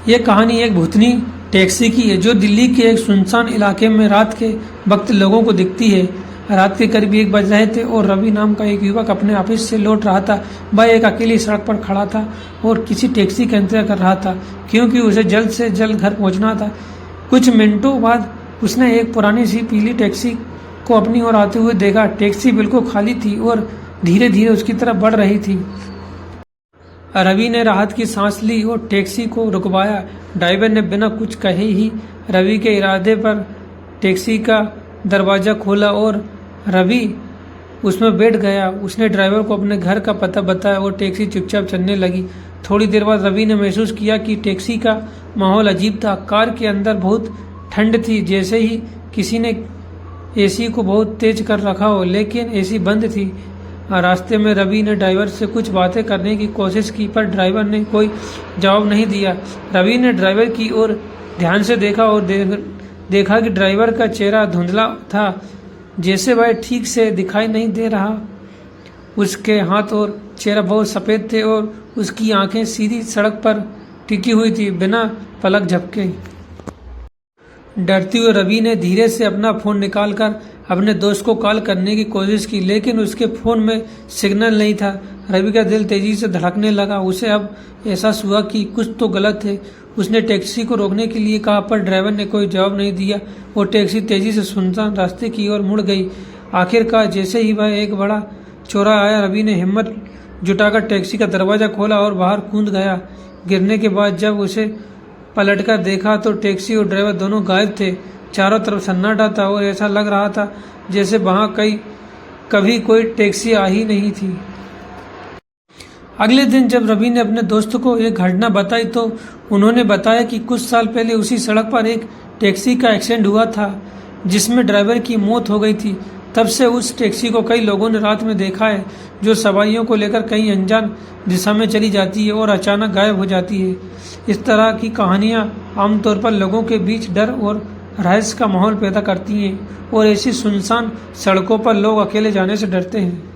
ये कहानी एक भूतनी टैक्सी की है जो दिल्ली के एक सुनसान इलाके में रात के वक्त लोगों को दिखती है। रात के करीब 1 बज रहे थे और रवि नाम का एक युवक अपने ऑफिस से लौट रहा था। वह एक अकेली सड़क पर खड़ा था और किसी टैक्सी का इंतजार कर रहा था क्योंकि उसे जल्द से जल्द घर पहुंचना था। कुछ मिनटों बाद उसने एक पुरानी सी पीली टैक्सी को अपनी ओर आते हुए देखा। टैक्सी बिल्कुल खाली थी और धीरे धीरे उसकी तरफ बढ़ रही थी। रवि ने राहत की सांस ली और टैक्सी को रुकवाया। ड्राइवर ने बिना कुछ कहे ही रवि के इरादे पर टैक्सी का दरवाजा खोला और रवि उसमें बैठ गया। उसने ड्राइवर को अपने घर का पता बताया और टैक्सी चुपचाप चलने लगी। थोड़ी देर बाद रवि ने महसूस किया कि टैक्सी का माहौल अजीब था। कार के अंदर बहुत ठंड थी, जैसे ही किसी ने एसी को बहुत तेज कर रखा हो, लेकिन एसी बंद थी। रास्ते में रवि ने ड्राइवर से कुछ बातें करने की कोशिश की पर ड्राइवर ने कोई जवाब नहीं दिया। रवि ने ड्राइवर की ओर ध्यान से देखा और देखा कि ड्राइवर का चेहरा धुंधला था, जैसे वह ठीक से दिखाई नहीं दे रहा। उसके हाथ और चेहरा बहुत सफ़ेद थे और उसकी आंखें सीधी सड़क पर टिकी हुई थी, बिना पलक झपके। डरते हुए रवि ने धीरे से अपना फ़ोन निकालकर अपने दोस्त को कॉल करने की कोशिश की, लेकिन उसके फ़ोन में सिग्नल नहीं था। रवि का दिल तेजी से धड़कने लगा। उसे अब एहसास हुआ कि कुछ तो गलत है। उसने टैक्सी को रोकने के लिए कहा पर ड्राइवर ने कोई जवाब नहीं दिया और टैक्सी तेजी से सुनसान रास्ते की ओर मुड़ गई। आखिरकार जैसे ही वह एक बड़ा चौराहा आया, रवि ने हिम्मत जुटाकर टैक्सी का दरवाज़ा खोला और बाहर कूद गया। गिरने के बाद जब उसे पलटकर देखा तो टैक्सी और ड्राइवर दोनों गायब थे। चारों तरफ सन्नाटा था और ऐसा लग रहा था जैसे वहां कभी कोई टैक्सी आ ही नहीं थी। अगले दिन जब रवि ने अपने दोस्त को एक घटना बताई तो उन्होंने बताया कि कुछ साल पहले उसी सड़क पर एक टैक्सी का एक्सीडेंट हुआ था जिसमें ड्राइवर की मौत हो गई थी। तब से उस टैक्सी को कई लोगों ने रात में देखा है, जो सवारियों को लेकर कहीं अनजान दिशा में चली जाती है और अचानक गायब हो जाती है। इस तरह की कहानियां आमतौर पर लोगों के बीच डर और रहस्य का माहौल पैदा करती हैं और ऐसी सुनसान सड़कों पर लोग अकेले जाने से डरते हैं।